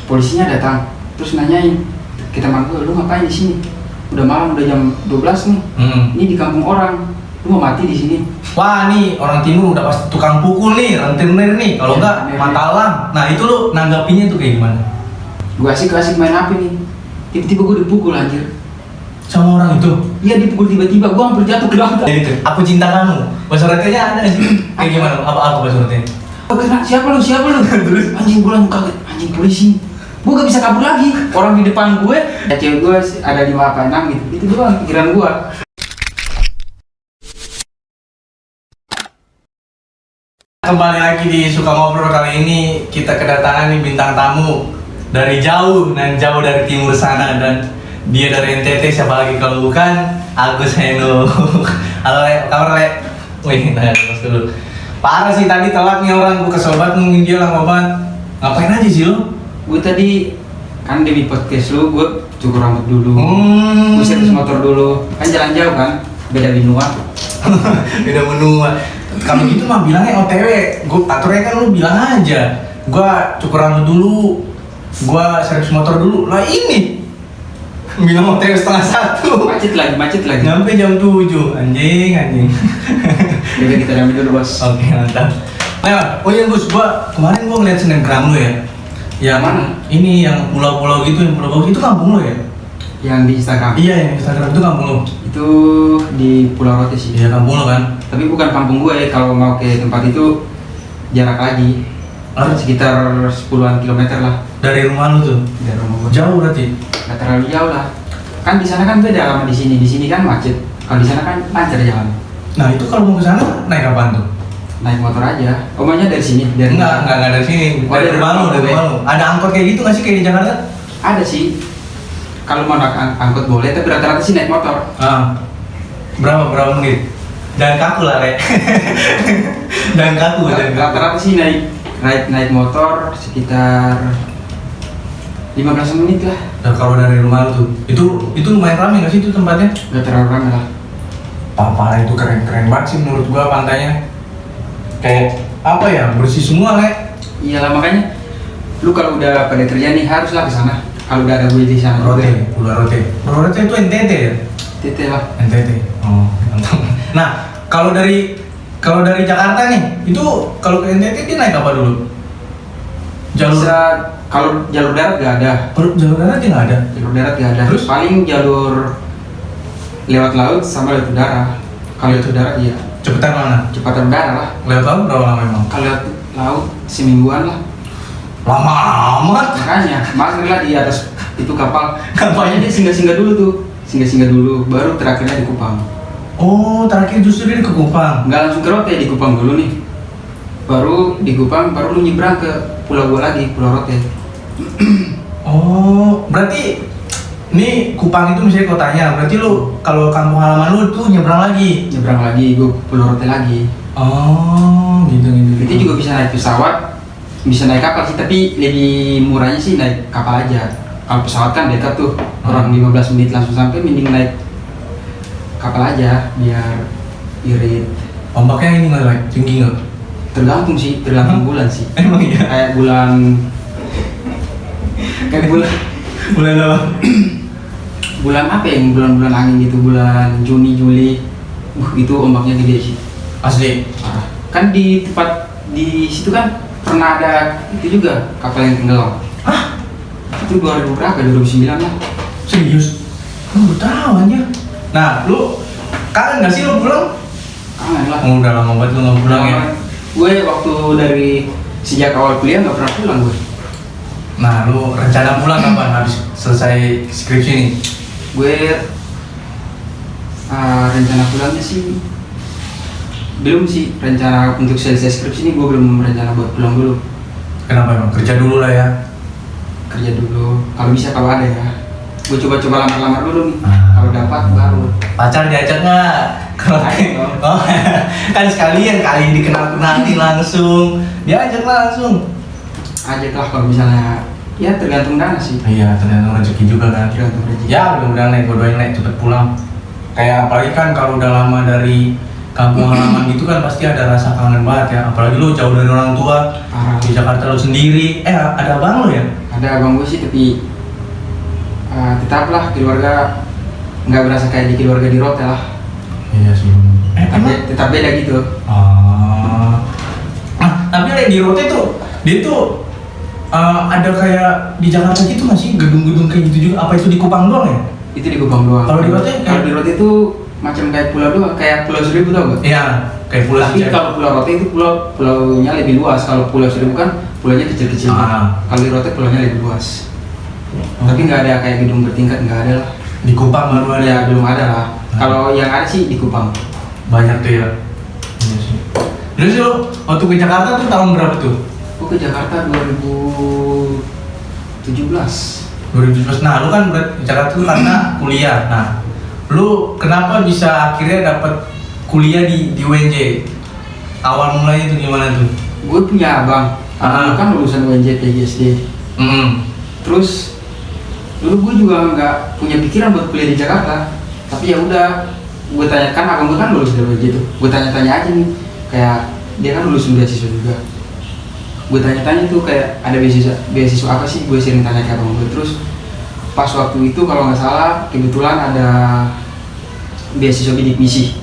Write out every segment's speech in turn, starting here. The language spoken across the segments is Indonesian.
polisinya datang terus nanyain ke teman gue, lu ngapain di sini? Udah malam, udah jam 12 nih. Ini di kampung orang, lu mau mati di sini? Wah nih orang timur udah pasti tukang pukul nih, rentenir nih. Kalau enggak matalang. Nah itu lu nanggapinya tuh kayak gimana? Gue asik main HP nih. Tiba-tiba gue dipukul anjir. Sama orang itu? Iya dipukul tiba-tiba, gue hampir jatuh ke lantai. Jadi tuh, aku cinta kamu. Bahasa Arabnya ada sih. Kayak gimana? Apa bahasa Arabnya? Siapa lu? Terus anjing gue langsung kaget, anjing polisi. Gue gak bisa kabur lagi. Orang di depan gue, ya cewek gue ada 5 apa 6 gitu. Itu doang pikiran gue. Kembali lagi di Suka Ngobrol. Kali ini kita kedatangan nih bintang tamu dari jauh dan jauh dari timur sana, dan dia dari NTT. Siapa lagi kalau bukan Agus Heno. Halo Le, kabar Le? Wih, nah terus dulu. Parah sih tadi telat nih orang, gue kesel banget nungguin dia lama banget. Ngapain aja sih lo? Gue tadi kan demi podcast lu, gue cukur rambut dulu. Gue servis motor dulu. Kan jalan jauh kan, beda benua. Beda benua. Kalau gitu mah bilangnya OTW. Gue aturnya kan lu bilang aja. Gue cukur rambut dulu, gue servis motor dulu. Lah ini bilang OTW setengah 1. Macet lagi. Sampai jam 7. Anjing. Jadi kita ambil dulu bos. Oke, mantap. Nah, oh iya Gus, kemarin gua ngeliat snapgram lu ya. Yang Mana? Ini yang pulau-pulau gitu, yang pulau itu kampung lu ya? Yang di Instagram. Iya, yang Instagram itu kampung lu. Itu di Pulau Rote sih. Iya, kampung lu kan. Tapi bukan kampung gue, kalau mau ke tempat itu jarak lagi. Sekitar 10-an kilometer lah Dari rumah lu tuh. dari rumah gue. Jauh berarti. Gak terlalu jauh lah. Kan di sana kan beda sama di sini. Di sini kan macet. Kalau di sana kan lancar jalan. Nah, itu kalau mau ke sana naik apaan tuh? Naik motor aja. Omanya dari sini, dari Enggak dari sini. Oh, Dari rumah lu, dari Oke. rumah lu. Ada angkot kayak gitu nggak sih kayak di Jakarta? Ada sih. Kalau mau naik angkot boleh, tapi rata-rata sih naik motor. Ah. Berapa menit? Dan kaku lah, Le. Dan kaku. Rata-rata sih naik motor sekitar 15 menit lah. Nah, kalau dari rumah lu tuh, itu lumayan ramai nggak sih itu tempatnya? Gak terlalu ramai lah. Parah itu keren banget sih menurut gua pantainya. Kayak apa ya, bersih semua Le. Iyalah makanya lu kalau udah pada kerja nih haruslah ke sana. Kalau udah ada gue di sana. Pulau Rote itu NTT ya? Tete lah. NTT. Oh, mantap. Nah, kalau dari Jakarta nih, itu kalau ke NTT dia naik apa dulu? Bisa kalau jalur darat gak ada. Jalur darat dia nggak ada. Jalur darat gak ada. Terus? Paling jalur lewat laut sama lewat udara. Kalau lewat udara iya. Cepetan mana? Cepatan udara lah. Lewat laut berapa lama emang? Kalau lewat laut semingguan lah. Lama amat. Makanya mager lah di atas itu kapal. Kapalnya Kapalnya dia singgah-singgah dulu tuh. Singgah-singgah dulu, baru terakhirnya di Kupang. Oh, terakhir justru dia ke Kupang. Nggak langsung ke Rote, di Kupang dulu nih. Baru di Kupang, baru lu nyebrang ke pulau gua lagi, Pulau Rote. Oh, berarti ini Kupang itu misalnya kotanya. Berarti lu kalau kampung halaman lu tuh nyebrang lagi. Nyebrang lagi, gua ke Pulau Rote lagi. Oh, gitu. Itu juga bisa naik pesawat, bisa naik kapal sih, tapi lebih murahnya sih naik kapal aja. Kalau pesawat kan dekat tuh, kurang 15 menit langsung sampai, mending naik kapal aja biar irit. Ombaknya ini nggak like, tinggi nggak? Tergantung sih, tergantung bulan sih. Emang iya. Kayak bulan Bulan apa? bulan apa ya, yang bulan-bulan angin gitu, bulan Juni, Juli. Itu ombaknya gede sih. Asli. Parah. Kan di tempat di situ kan pernah ada itu juga kapal yang tenggelam. Hah? Itu 2000 berapa? 2009 lah. Serius? Lu baru tahu aja. Nah, lu kangen nggak sih lu pulang? Kangen lah. Oh, udah lama banget lu nggak pulang ya. Gue waktu dari sejak awal kuliah nggak pernah pulang gue. Nah, lu rencana pulang kapan habis selesai skripsi nih? Gue rencana pulangnya sih belum sih. Rencana untuk selesai skripsi ini gue belum rencana buat pulang dulu. Kenapa emang? Kerja dulu lah ya. Kerja dulu, kalau bisa, kalau ada ya. Gue coba lamar-lamar dulu nih. Ah. Kalau dapat baru. Pacar diajak nggak? Kalau Ayo. oh, kan sekalian kali dikenal-kenalin langsung. Diajak langsung. Ajak lah kalau misalnya, ya tergantung dana sih. Iya, tergantung rezeki juga kan. Tergantung rezeki. Ya, mudah-mudahan Nek, gue doain Nek cepet pulang. Kayak apalagi kan kalau udah lama dari kampung halaman gitu kan pasti ada rasa kangen banget ya. Apalagi lu jauh dari orang tua. Parah. Di Jakarta lu sendiri. Ada abang lu ya? Ada abang gue sih, tapi tetaplah keluarga nggak berasa kayak di keluarga di Rote lah. Iya sih. Tetap beda gitu. Tapi like, di Rote tuh dia tuh ada kayak di Jakarta gitu nggak sih gedung-gedung kayak gitu juga? Apa itu di Kupang doang ya? Itu di Kupang doang. Kalau di Rote? Kalau di Rote itu macam kayak pulau doang, kayak Pulau Seribu tau gak? Iya, kayak pulau. Tapi kalau Pulau Rote itu pulaunya lebih luas. Kalau Pulau Seribu kan pulaunya kecil-kecil. Kalau di Rote pulaunya lebih luas. Tapi nggak ada kayak gedung bertingkat, nggak ada lah. Di Kupang baru ada. Ya belum ada lah. Kalau yang ada sih di Kupang. Banyak tuh ya. Iya sih. Terus lu waktu ke Jakarta tuh tahun berapa tuh? Aku ke Jakarta 2017. 2017. Nah, lu kan ke Jakarta tuh karena kuliah. Nah, lu kenapa bisa akhirnya dapat kuliah di UNJ? Awal mulanya tuh gimana tuh? Gue punya abang. Abang kan lulusan UNJ PGSD. Terus dulu gue juga nggak punya pikiran buat kuliah di Jakarta. Tapi ya udah, gue tanyakan, abang gue kan lulus dari UNJ tuh. Gue tanya-tanya aja nih, kayak dia kan lulus beasiswa juga. Gue tanya-tanya tuh kayak ada beasiswa apa sih, gue sering tanya ke abang gue. Terus pas waktu itu kalau nggak salah kebetulan ada beasiswa bidik misi.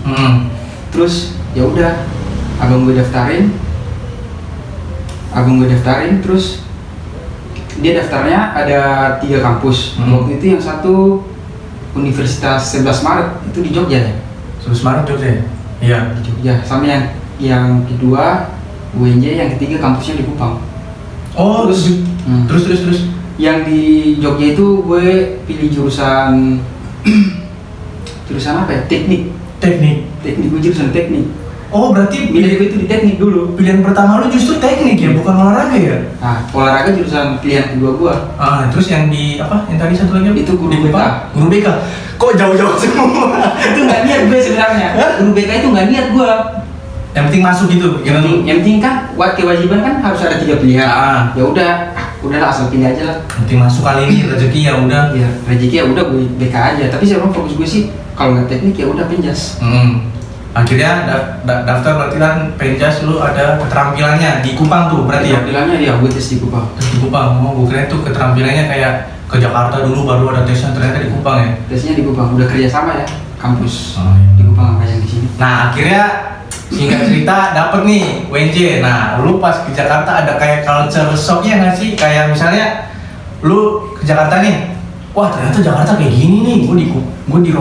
Terus ya udah, abang gue daftarin, terus dia daftarnya ada 3 kampus. Waktu itu yang satu Universitas 11 Maret itu di Jogja ya. 11 Maret Jogja. Iya, Di Jogja. Sama yang kedua UNJ, yang ketiga kampusnya di Kupang. Oh, terus. Yang di Jogja itu gue pilih jurusan apa ya? Teknik. Gue jurusan teknik. Oh, berarti Milih gue itu di teknik dulu. pilihan pertama lu justru teknik ya, bukan olahraga ya? Nah, olahraga jurusan pilihan kedua gue. Terus yang di apa? Yang tadi satu lagi apa? Itu guru Di BK. Kupang? Guru BK. Kok jauh-jauh semua? Itu nggak niat gue sebenarnya. Guru BK itu nggak niat gue. Yang penting masuk gitu. Yang penting kan kewajiban kan harus ada 3 pilihan. Ya udahlah asal pilih aja lah. Yang penting masuk kali ini rezeki ya udah. Ya rezeki ya udah gue BK aja. Tapi sebenarnya fokus gue sih kalau nggak teknik ya udah penjas. Akhirnya daftar berarti kan penjas lu ada keterampilannya di Kupang tuh berarti ya? Keterampilannya dia gue tes di Kupang. Tes di Kupang. Oh, gue kira tuh keterampilannya kayak ke Jakarta dulu baru ada tesnya, ternyata di Kupang ya? Tesnya di Kupang, udah kerja sama ya kampus iya. di Kupang sama yang di sini. Nah akhirnya singkat cerita dapet nih UNJ. Nah lu pas ke Jakarta ada kayak culture shocknya nggak sih? Kayak misalnya lu ke Jakarta nih, wah ternyata Jakarta kayak gini nih, gue di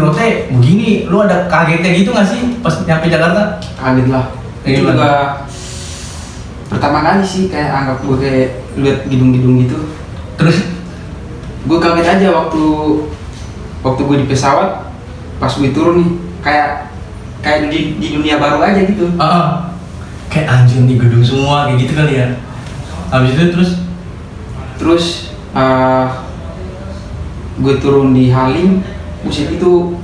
Rote begini. Lu ada kagetnya gitu nggak sih pas nyampe Jakarta? Kaget lah. Itu juga pertama kali sih kayak anggap gue kayak lihat gedung-gedung gitu. Terus gue kaget aja waktu gue di pesawat, pas gue turun nih kayak di dunia baru aja gitu. Kayak anjir di gedung semua kayak gitu kali ya. Habis itu terus gue turun di Halim. Buset, itu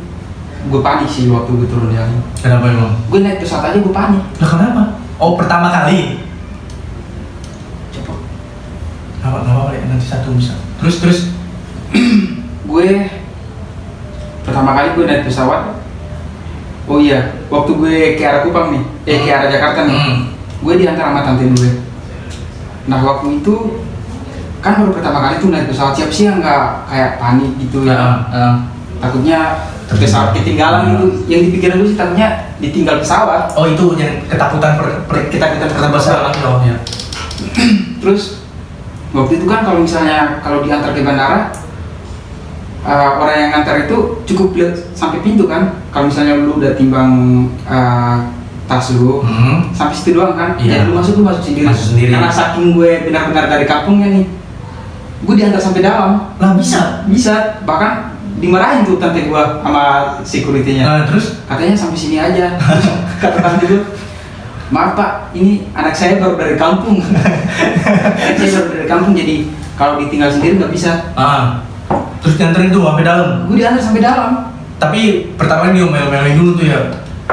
gue panik sih waktu gue turun di Halim. Kenapa emang? Gue naik pesawat aja gue panik. Lah kenapa? Oh pertama kali? Coba. Kenapa kali? Nanti satu bisa. Terus Gue pertama kali gue naik pesawat. Oh iya, waktu gue ke arah Kupang nih, ke arah Jakarta nih, gue diantar sama tante gue. Nah waktu itu kan baru pertama kali tuh naik pesawat, siap sih nggak kayak panik gitu ya. Takutnya pesawat ketinggalan gitu. Yang dipikirin gue sih takutnya ditinggal pesawat. Oh itu yang ketakutan ketakutan pertama pesawat. Oh ya. Terus waktu itu kan kalau misalnya diantar ke bandara, orang yang ngantar itu cukup lihat sampai pintu kan. Kalau misalnya lu udah timbang tas lu sampai situ doang kan. Iya. Jadi lu masuk sendiri. Karena saking gue benar-benar dari kampungnya nih, gue diantar sampai dalam. Lah bisa. Bahkan dimarahin tuh tante gue sama security-nya. Terus katanya sampai sini aja. Terus kata tante gue, maaf pak, ini anak saya baru dari kampung. Jadi kalau ditinggal sendiri nggak bisa. Terus dianterin tuh sampai dalam? Gue diantar sampai dalam. Tapi pertama diomel-omelin dulu tuh ya?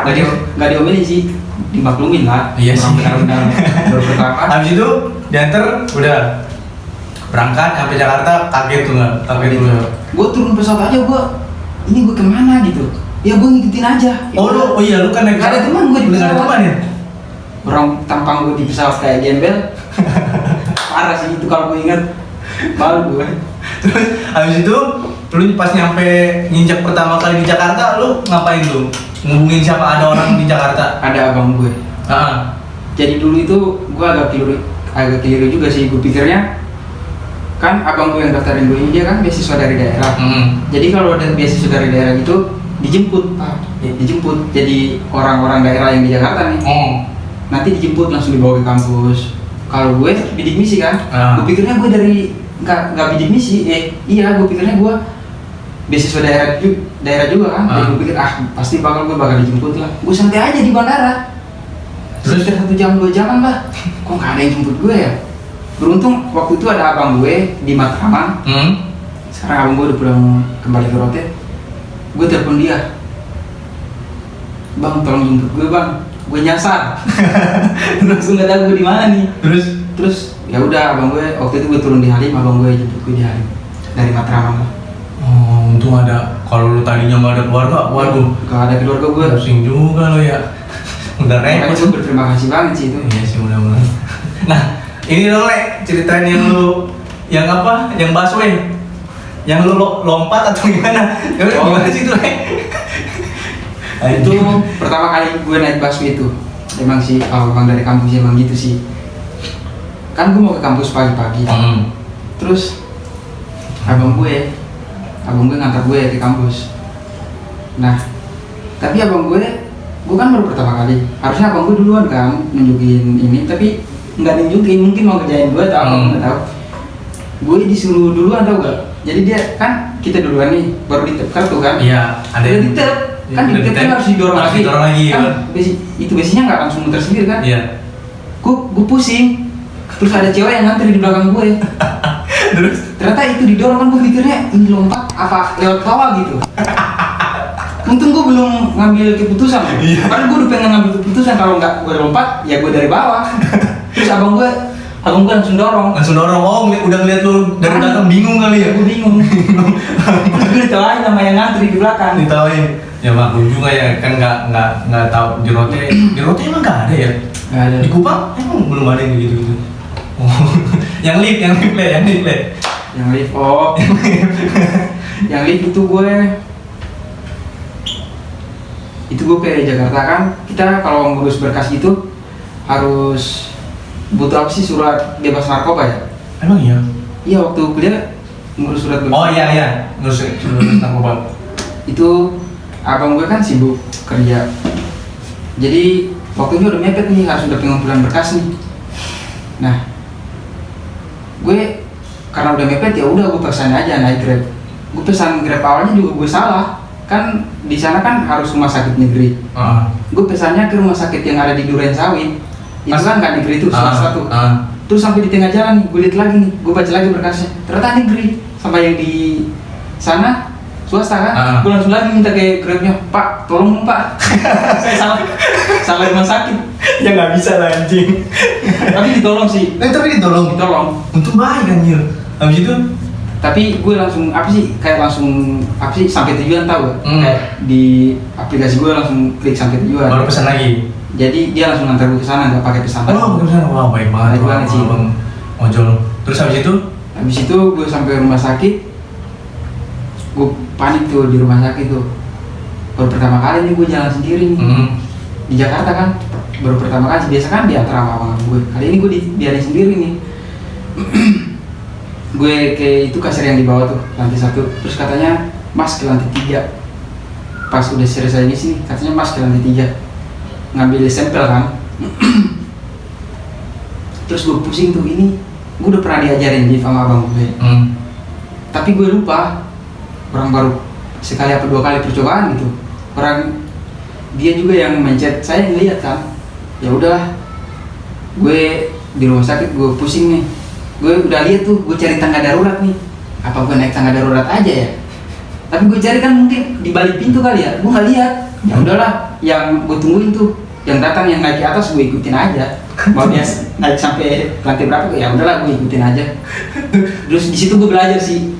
Nggak diomelin sih, dimaklumin lah. Iya sih. Benar-benar baru pertama. Habis itu diantar, udah berangkat sampai Jakarta, kaget tuh nggak? Kaget dulu ya? Gue turun pesawat aja, ini gue kemana gitu? Ya gue ngikutin aja. Oh iya, lu kan naik nggak ada teman gue di pesawat. Nggak ada teman ya? Orang tampang gue di pesawat kayak gembel. parah sih itu kalau gue ingat. Malu gue. Terus habis itu lu pas nyampe nginjak pertama kali di Jakarta, lu ngapain lu? Ngubungin siapa, ada orang di Jakarta? Ada abang gue. Jadi dulu itu gue agak keliru juga sih. Gue pikirnya kan abang gue yang daftarin gue ini dia kan beasiswa dari daerah. Jadi kalau ada beasiswa dari daerah gitu dijemput, dijemput. Jadi orang-orang daerah yang di Jakarta nih, nanti dijemput langsung dibawa ke kampus. Kalau gue bidik misi kan, gue pikirnya gue dari nggak bidik misi, iya gue pikirnya gue beasiswa daerah juga kan. Jadi gue pikir pasti gue bakal dijemput lah. Gue santai aja di bandara. Terus sekitar 1 jam 2 jaman lah, kok nggak ada yang jemput gue ya? Beruntung waktu itu ada abang gue di Matraman. Sekarang abang gue udah pulang kembali ke Rote. Gue telepon dia, bang tolong jemput gue bang, gue nyasar. Langsung nggak tahu gue di mana nih. Terus ya udah abang gue waktu itu gue turun di Halim, abang gue jemput gue di Halim dari Matraman lah. Oh, untung ada. Kalau lu tadinya nggak ada keluarga, waduh. Kalau ada keluarga gue pusing juga lo ya. Udah repot. Gue berterima kasih banget sih itu. Iya sih, mudah-mudahan. Nah, ini dong Le, ceritain yang lu yang apa? Yang busway. Yang lu lompat atau gimana? Gimana sih itu Le? Itu pertama kali gue naik busway itu. Emang sih kalau bang dari kampus emang gitu sih. Kan gue mau ke kampus pagi-pagi. Terus abang gue ngantar gue ke kampus. Nah, tapi abang gue kan baru pertama kali. Harusnya abang gue duluan kan nunjukin ini, tapi nggak nunjukin, mungkin mau kerjain gue atau apa nggak tahu. Gue disuruh duluan tau gak? Jadi dia kan kita duluan nih, baru ditep kartu kan? Iya, ada udah ditep. Kan ditep kan harus didorong lagi. Kan itu basinya nggak langsung muter sendiri kan? Iya. Gue pusing. Terus ada cewek yang ngantri di belakang gue. Terus ternyata itu didorong, kan gue pikirnya ini lompat apa lewat bawah gitu. Untung gue belum ngambil keputusan. Karena gue udah pengen ngambil keputusan, kalau nggak gue lompat ya gue dari bawah. Terus abang gue langsung dorong. Oh, udah ngeliat lu dari belakang, bingung kali ya? Gue bingung. Terus gue ditawain sama yang ngantri di belakang. Ditawain. Ya maklum juga ya, kan nggak tahu di Rote emang nggak ada ya? Nggak ada. Di Kupang emang belum ada yang gitu. Oh, yang lift le. Yang lift, oh. Yang lift itu gue ke Jakarta kan, kita kalau ngurus berkas gitu harus butuh apa sih, surat bebas narkoba ya? Emang iya? Iya, waktu kuliah ngurus surat bebas. Oh iya, ngurus surat narkoba. Itu abang gue kan sibuk kerja, jadi waktunya udah mepet nih, harus udah pengumpulan berkas nih. Nah, gue karena udah mepet ya udah gue pesan aja naik Grab. Gue pesan Grab awalnya juga gue salah, kan di sana kan harus rumah sakit negeri. Gue pesannya ke rumah sakit yang ada di Duren Sawit. Itu kan nggak negeri tuh, swasta tuh. Terus sampai di tengah jalan nih, gue lihat lagi nih, gue baca lagi berkasnya, ternyata negeri. Sampai yang di sana swasta kan. Gue langsung lagi minta ke Grabnya, Pak, tolong Pak. Saya salah rumah sakit. Ya nggak bisa lah anjing. Tapi ditolong sih. Tapi ditolong. Untung baik anjir. Habis itu tapi gue langsung sampai tujuan tau gak? Kayak di aplikasi gue langsung klik sampai tujuan. Baru pesan lagi. Jadi dia langsung ngantar gue ke sana, nggak pakai pesan. Oh, pesan. Wah, baik banget. Baik banget sih. Bang ojol. Terus habis itu gue sampai rumah sakit. Gue panik tuh di rumah sakit tuh. Baru pertama kali nih gue jalan sendiri nih. Di Jakarta kan. Baru pertama kali, biasa kan diantar sama abang gue. Kali ini gue dibiarin sendiri nih. Gue ke itu kasir yang di bawah tuh, lantai 1. Terus katanya mas ke lantai 3. Pas udah selesai ini sini, katanya mas ke lantai 3 ngambil sampel kan. Terus gue pusing tuh, ini gue udah pernah diajarin di sama abang gue. Tapi gue lupa, orang baru sekali apa 2 kali percobaan gitu. Orang dia juga yang mencet, saya ngeliat kan. Ya udahlah, gue di rumah sakit gue pusing nih. Gue udah lihat tuh, gue cari tangga darurat nih. Apa gue naik tangga darurat aja ya? Tapi gue cari kan mungkin di balik pintu kali ya. Gue nggak lihat. Ya udahlah, yang gue tungguin tuh, yang datang yang naik ke atas gue ikutin aja. Mau dia naik sampai lantai berapa? Ya udahlah, gue ikutin aja. Terus di situ gue belajar sih.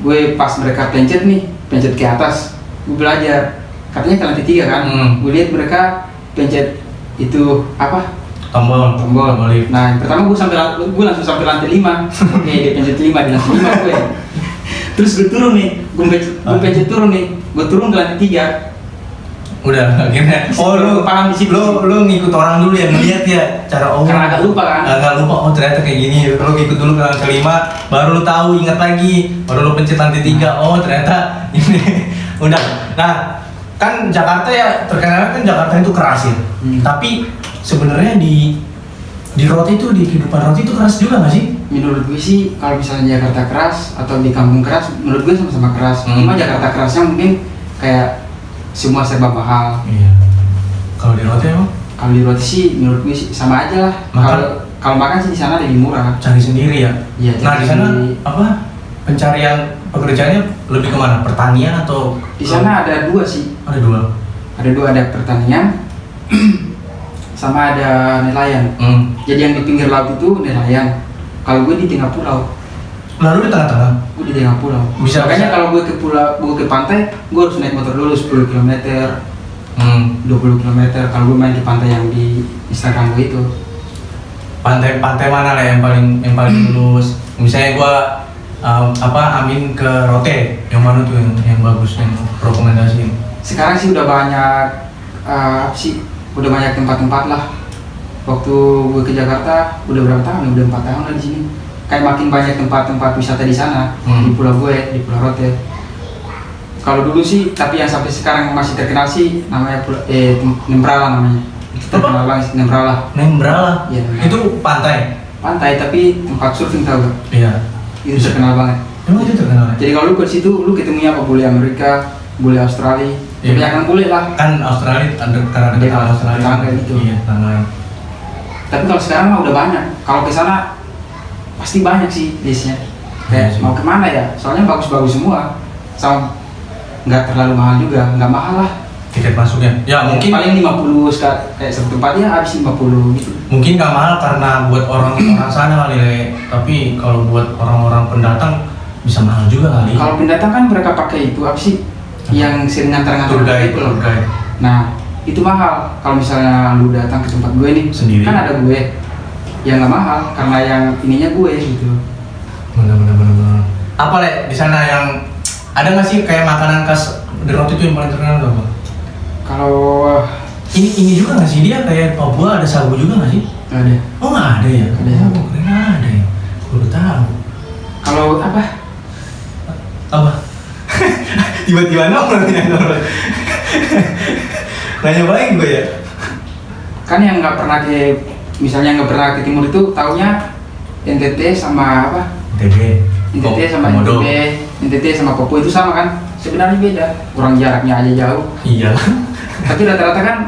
Gue pas mereka pencet ke atas, gue belajar. Katanya ke lantai 3 kan. Gue lihat mereka pencet itu apa? tombol lift. Nah, yang pertama gue langsung sampai lantai 5. Oke, dia pencet 5 di lantai 5 gue. Terus gue turun nih, gue pencet turun nih, gue turun ke lantai 3. Udah akhirnya. Oh lu paham di situ. Lu ngikut orang dulu ya, ngeliat ya cara Karena agak lupa kan. Agak lupa, oh ternyata kayak gini. Lu ngikut dulu ke lantai 5, baru lu tahu, ingat lagi, baru lu pencet lantai 3. Oh ternyata ini. Udah. Nah, kan Jakarta ya terkenal kan Jakarta itu keras ya. Tapi sebenarnya di Roti itu, di kehidupan Roti itu keras juga nggak sih? Menurut gue sih kalau misalnya Jakarta keras atau di kampung keras, menurut gue sama-sama keras. Cuma Jakarta kerasnya mungkin kayak semua serba mahal. Iya. Kalau di Roti emang? Kalau di Roti sih menurut gue sih sama aja lah. Kalau makan sih di sana lebih murah. Cari sendiri ya. Iya. Nah di sana apa pencarian pekerjaannya lebih kemana? Pertanian atau? Di sana ada 2 sih. Ada 2. Ada 2, ada pertanian sama ada nelayan. Jadi yang di pinggir laut itu nelayan. Kalau gue di tengah pulau. Lalu di tengah-tengah? Gue di tengah pulau. Makanya kalau gue ke pulau, gue ke pantai, gue harus naik motor dulu 10 km, 20 km. Kalau gue main di pantai yang di Instagram gue itu. Pantai mana lah yang paling lulus? Misalnya gue Amin ke Rote, yang mana tuh yang bagus, yang rekomendasi? Sekarang sih udah banyak udah banyak tempat-tempat lah. Waktu gue ke Jakarta udah berapa tahun? Udah 4 tahun lah di sini. Kayak makin banyak tempat-tempat wisata di sana, di pulau gue, di Pulau Rote. Kalau dulu sih, tapi yang sampai sekarang masih terkenal sih namanya Nembrala namanya. Terkenal banget Nembrala. Nembrala? Iya. Itu pantai? Pantai tapi tempat surfing tau gak? Iya. Itu terkenal banget. Emang itu terkenal? Jadi kalau lu ke situ, lu ketemunya apa? Bule Amerika, bule Australia. Iya. Kebanyakan bule lah. Kan Australia karena ada Australia. Tetangga gitu. Iya, tetangga. Tapi kalau sekarang mah udah banyak. Kalau ke sana pasti banyak sih listnya. Kayak mau kemana ya? Soalnya bagus-bagus semua. Sama nggak terlalu mahal juga, nggak mahal lah. Tiket masuknya? Ya mungkin paling 50 kayak satu tempatnya habis 50 gitu. Mungkin nggak mahal karena buat orang-orang sana kali ya. Tapi kalau buat orang-orang pendatang bisa mahal juga kali. Kalau pendatang kan mereka pakai itu apa sih? Yang sering ngantar-ngantar itu loh. Nah, itu mahal. Kalau misalnya lu datang ke tempat gue nih, sendiri. Kan ada gue. Ya nggak mahal karena yang ininya gue gitu. Bener. Apa Le di sana yang ada nggak sih kayak makanan khas di Roti itu yang paling terkenal apa? Kalau ini juga nggak sih dia kayak Papua ada sagu juga nggak sih? nggak ada. Oh nggak ada ya? Ada. Oh keren ada ya. Baru tahu. Kalau apa? Tiba-tiba nongol. Nanya baik gue ya. Kan yang nggak pernah misalnya nggak pernah ke timur itu taunya NTT sama apa? NTT sama Komodo. NTT sama Papua itu sama kan? Sebenarnya beda, kurang jaraknya aja jauh. Iya. Tapi rata-rata kan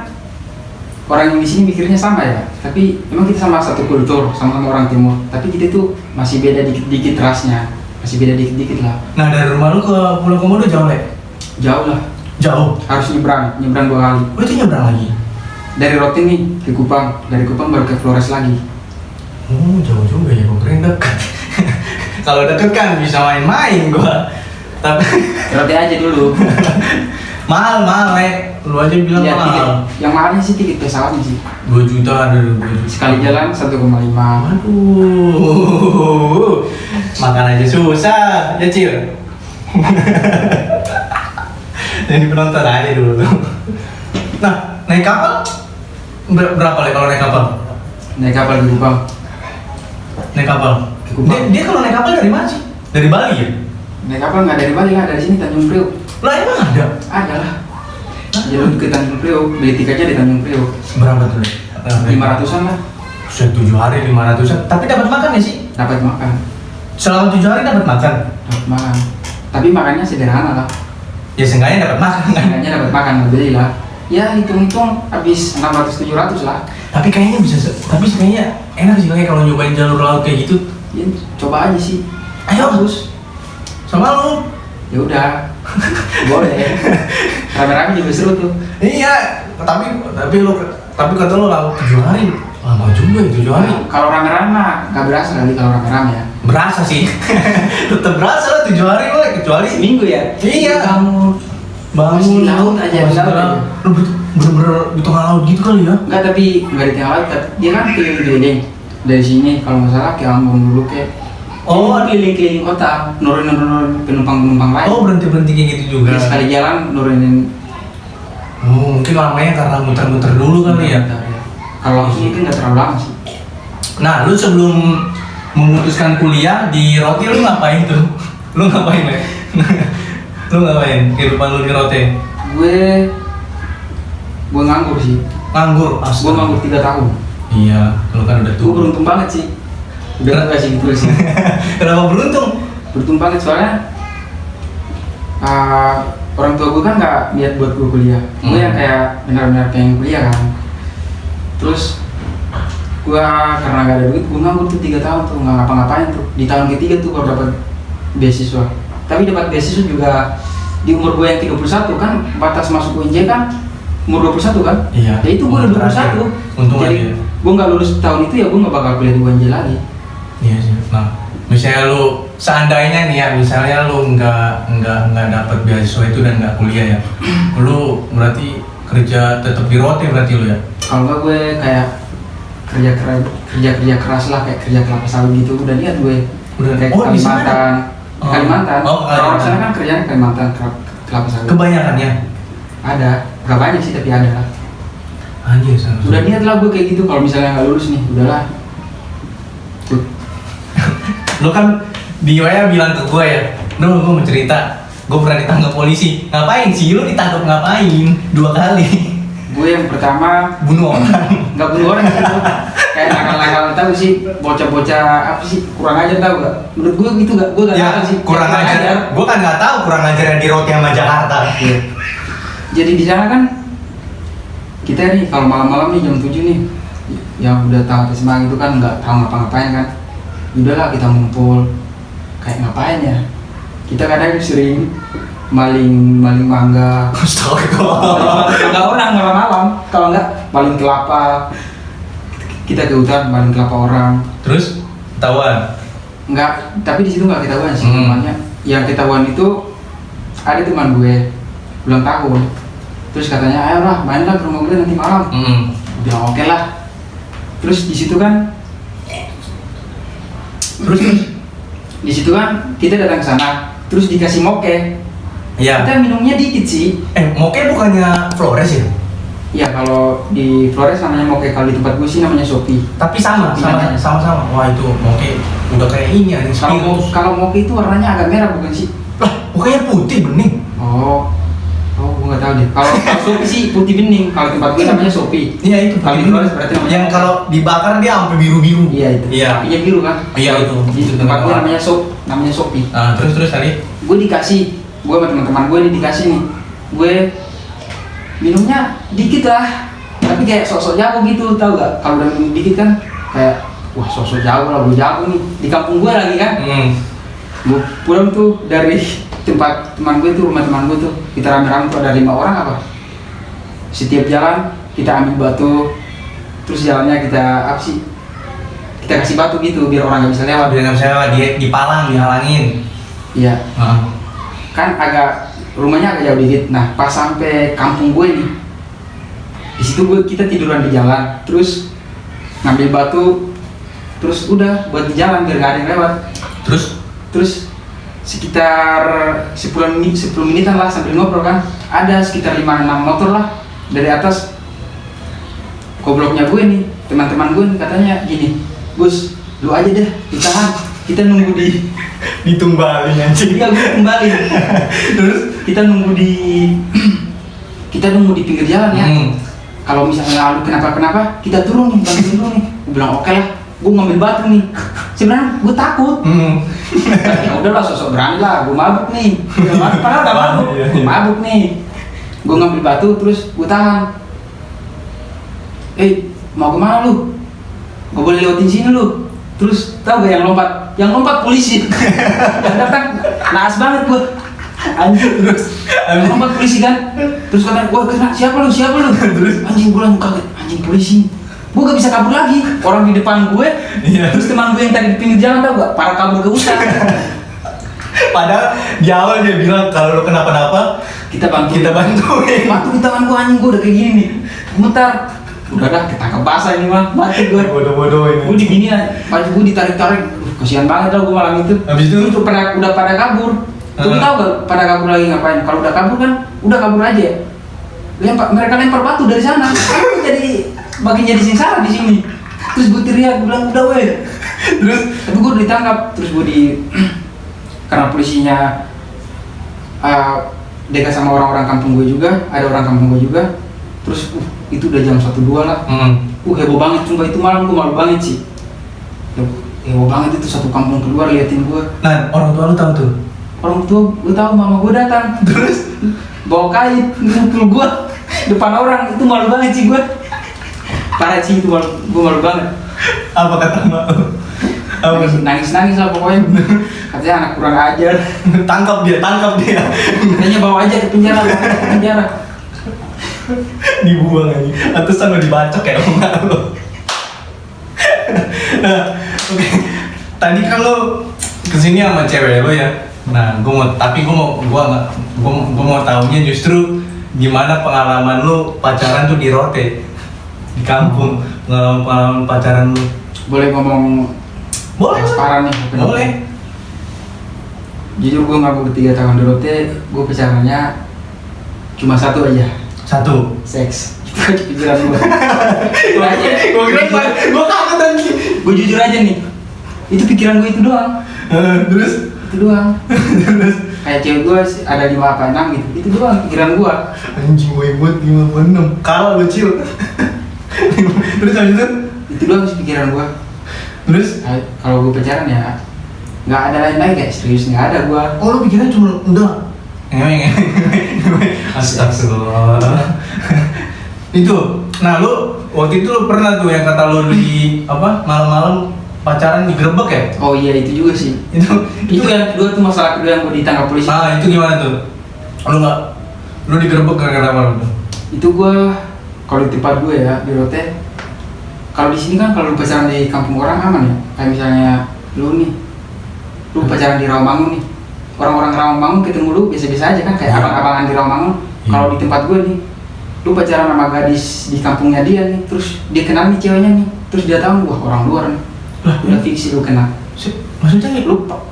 orang yang di sini mikirnya sama ya. Tapi emang kita sama satu kultur, sama-sama orang timur. Tapi kita tuh masih beda dikit-dikit rasnya, masih beda dikit-dikit lah. Nah dari rumah lu ke Pulau Komodo jauh Le? Jauh lah. Jauh. Harus nyebrang 2 kali. Oh itu nyebrang lagi? Dari Roti nih ke Kupang, dari Kupang baru ke Flores lagi. Oh jauh juga ya, gue keren dekat. Kalau deket kan bisa main-main gua. Tapi Roti aja dulu. mahal Le. Lu aja bilang Ya, mahal. yang mahalnya sih tiket pesawatnya sih. 2 juta ada 2 juta. Sekali jalan 1,5. Waduh. Makan aja susah, ya Cil. Jadi penonton aja dulu. Nah, naik kapal berapa Le kalau naik kapal? Naik kapal di Kupang. Naik kapal. Ke Kupang. Dia kalau naik kapal dari mana sih? Dari Bali ya? Naik kapal nggak dari Bali lah, dari sini Tanjung Priok. Lah emang ada? Ada lah. Jalur ke Tanjung Priok, beli tiketnya di Tanjung Priok. Berapa tuh Le? 500-an lah. Sudah 7 hari 500-an. Tapi dapat makan ya sih? Dapat makan. Selama 7 hari dapat makan? Dapat makan. Tapi makannya sederhana lah. Ya seenggaknya dapat makan kan? Seenggaknya dapat makan, nggak beli lah. Ya hitung-hitung habis 600-700 lah. Tapi kayaknya kayaknya enak sih kayak kalau nyobain jalur laut kayak gitu. Ya coba aja sih. Ayo. Bagus. Sama lu. Ya udah. Boleh. Rame-rame juga seru tuh. Iya, tapi kata lu laut 7 hari. Lama juga ya 7 hari. Kalau rame-rame nggak berasa kali kalau rame-rame ya. Berasa sih. Tetap berasa lah 7 hari lo kecuali Seminggu ya. Iya. Kamu bangun di laut aja, di laut aja. Lu bener-bener di tengah laut gitu kali ya? Enggak, tapi enggak di tengah laut, tapi dia kan keliling-keliling dari sini kalau nggak salah ke Ambon dulu kayak keliling-keliling kota, nurunin penumpang lain. Oh, berhenti kayak gitu juga. Jadi sekali jalan nurunin. Oh, mungkin lamanya karena muter-muter dulu kali ya. Kalau langsung mungkin nggak terlalu lama sih. Nah, lu sebelum memutuskan kuliah di Rote lu ngapain tuh? Lu ngapain, Le? Lu ngapain kehidupan lu di Rote? Gue nganggur sih. Nganggur? Gue nganggur 3 tahun. Iya, lu kan udah Gue tua. beruntung banget sih. Udah gak sih gitu sih. Kenapa beruntung? Beruntung banget soalnya orang tua gue kan nggak niat buat gue kuliah. Gue yang kayak benar-benar pengen kuliah kan. Terus gue karena gak ada duit, gue nganggur tuh 3 tahun tuh, nggak ngapa-ngapain tuh. Di tahun ketiga tuh baru dapat beasiswa. Tapi dapat beasiswa juga di umur gue yang 31 kan, batas masuk UNJ kan umur 21 kan? Iya. Ya itu gue udah 21. Untung jadi aja. gue nggak lulus tahun itu ya gue nggak bakal kuliah di UNJ lagi. Iya sih. Nah, misalnya lu seandainya nih ya, misalnya lu nggak dapat beasiswa itu dan nggak kuliah ya, lu berarti kerja tetap di Rote berarti lu ya? Kalau nggak gue kayak kerja keras lah, kayak kerja kelapa sawit gitu. Udah lihat gue. Udah. Kayak Oh, di sana? Kalimantan. Oh, Orang Kalimantan. sana kan kerjaan Kalimantan kelapa sawit. Kebanyakannya? Ada, gak banyak sih tapi ada lah. Anjir, sana. Udah niat lah gue kayak gitu. Kalau misalnya nggak lulus nih, udahlah. Lu kan di WA bilang ke gue ya, gue mau cerita, gue pernah ditangkap polisi. Ngapain sih? Lu ditangkap ngapain? 2 kali. Gue yang pertama Bunuh orang. nggak bunuh orang sih, gue kayak nakal-nakal tahu sih, bocah-bocah apa sih, kurang ajar tahu gak? Menurut gue gitu gak, gue gak Ya, tahu sih. kurang ajar. Gue kan nggak tahu kurang ajarnya di Rote sama Jakarta. Iya. Jadi di sana kan kita nih kalau malam-malam nih jam 7 nih, yang udah tamat SMA gitu kan nggak tahu ngapa-ngapain kan, udahlah kita ngumpul kayak ngapain ya? Kita kadang sering maling mangga. Astaga. Mangga orang malam-malam, kalau nggak maling kelapa. Kita ke hutan maling kelapa orang. Terus ketahuan. Nggak, tapi di situ nggak ketahuan sih. Namanya yang ketahuan itu ada teman gue ulang tahun. Terus katanya, ayolah mainlah ke rumah gue nanti malam. Bilang oke lah. Terus di situ kan, di situ kan kita datang ke sana. Terus dikasih moke. Iya. Kita minumnya dikit sih. Moke bukannya Flores ya? Ya kalau di Flores namanya moke, kalau di tempat gue sih namanya Shopee. Tapi sama. Wah itu moke udah kayak ini ya. Kalau moke itu warnanya agak merah bukan sih? Lah, mukanya putih bening. Oh, gue nggak tahu deh. Kalau Shopee sih putih bening. Kalau tempat gue namanya Shopee. Iya itu. Kalau di Flores berarti namanya. Yang kalau dibakar dia sampai biru-biru. Iya itu. Iya. Apinya biru kan? Iya itu. Di tempat gue namanya Shopee. Nah, terus tadi. Gue dikasih, gue sama teman-teman gue nih dikasih nih. Gue minumnya dikit lah. Tapi kayak sosok jago gitu, tahu gak? Kalau udah minum dikit kan kayak wah sosok jago lah, gue jago nih di kampung gue lagi kan. Gue pulang tuh dari tempat teman gue tuh, rumah teman gue tuh, kita rame-rame tuh ada 5 orang apa. Setiap jalan kita ambil batu, terus jalannya kita apa sih? Kita kasih batu gitu biar orang nggak bisa lewat. Biar nggak bisa lewat, dipalang, dihalangin. Iya. Kan agak rumahnya agak jauh dikit. Nah pas sampai kampung gue nih, di situ kita tiduran di jalan, terus ngambil batu, terus udah buat di jalan biar nggak ada yang lewat. Terus sekitar 10 menitan lah sambil ngobrol kan, ada sekitar 5-6 motor lah dari atas. Gobloknya gue nih, teman-teman gue nih katanya gini, Gus, lu aja deh ditahan, kita nunggu Ditumbalin anjing. Iya gue kembali. Terus kita nunggu di pinggir jalan ya. Kalau misalnya lu kenapa kita turun nih, bantuin dulu nih. Gue bilang oke lah, gue ngambil batu nih. Sebenarnya gue takut. Ya udahlah, sosok berani lah, gue mabuk nih. Padahal udah mabuk, gue mabuk nih. Gue ngambil batu terus gue tahan. Mau kemana lu? Gak boleh lewatin sini lu. Terus tahu gak yang lompat? Yang lompat polisi. Yang datang naas banget gue. Anjing. Terus yang lompat polisi kan. Terus katanya, wah kena siapa lu? Terus anjing gue langsung kaget. Anjing polisi. Gue gak bisa kabur lagi. Orang di depan gue. Terus teman gue yang tadi di pinggir jalan tau gak? Para kabur ke hutan. padahal di awal dia bilang kalau lu kenapa-napa kita bantu bantuin tangan gua anjing, gua udah kayak gini nih mutar, udah dah ketangkep basah ini mah, mati gua. bodoh ini. Gua digini ya, pas gua ditarik-tarik, kasihan banget lah gua malam itu. Habis itu udah pada kabur. Tuh tahu gak pada kabur lagi ngapain? Kalau udah kabur kan, udah kabur aja. Mereka lempar batu dari sana. Kan jadi bagian jadi sengsara di sini. Terus gue teriak, gue bilang udah weh. terus Tapi gue ditangkap, terus gue karena polisinya dekat sama orang-orang kampung gue juga, ada orang kampung gue juga. Terus itu udah jam 1-2 lah. Heboh banget, sumpah itu malam gue malu banget sih. Heboh banget itu, satu kampung keluar liatin gue. nah orang tua lu tahu tuh? Orang tua gue tahu, mama gue datang. Terus bawa kain ngumpul gue depan orang, itu malu banget sih gue. Parah sih itu, gue malu banget. apa kata mak lu? Apa? Nangis lah pokoknya. Katanya anak kurang ajar. tangkap dia Katanya bawa aja ke penjara, dibuang aja atau sama dibacok kayak mak lu. Nah, oke. Tadi kan lo kesini sama cewek lo ya. Nah, gua mau tahunya justru gimana pengalaman lo pacaran tuh di Rote, di kampung. Pengalaman pacaran lo. boleh ngomong Boleh. transparan nih? Boleh. Jujur gue ngaku 3 tahun di Rote, gue pacarannya cuma satu aja, Satu. seks. Itu aja pikiran gue. Gua kaget lagi. Gue jujur aja nih, itu pikiran gue itu doang. Terus Itu doang. Kayak cewek gue ada 5 apa 6 gitu, itu doang pikiran gue. anjing gue buat 5 kalah lu Cil. Terus habis Itu doang sih pikiran gue. terus Kalau gue pacaran ya nggak ada lain-lain, kayak serius nggak ada gue. oh lu pikirnya cuma udah astagfirullah. Itu nah lu waktu itu lu pernah tuh yang kata lu di apa malam-malam pacaran digerebek ya? Oh iya, itu juga sih. Itu yang kedua tuh, masalah kedua yang gue ditangkap polisi. Ah itu gimana tuh? Lu digerebek gara-gara apa tuh? Itu gue kalau di tempat gue ya di Rote, kalau di sini kan kalau lu pacaran di kampung orang aman ya. Kayak misalnya lu nih, lu pacaran di Rawamangun nih, orang-orang Rawamangun ketemu lu biasa-biasa aja kan, kayak Iya. abang-abangan di Rawamangun. Iya. Kalau di tempat gue nih, lu pacaran sama gadis di kampungnya dia nih, terus dia kenal nih ceweknya nih, terus dia tahu wah orang luar nih, udah fix sih lu kenal. Maksudnya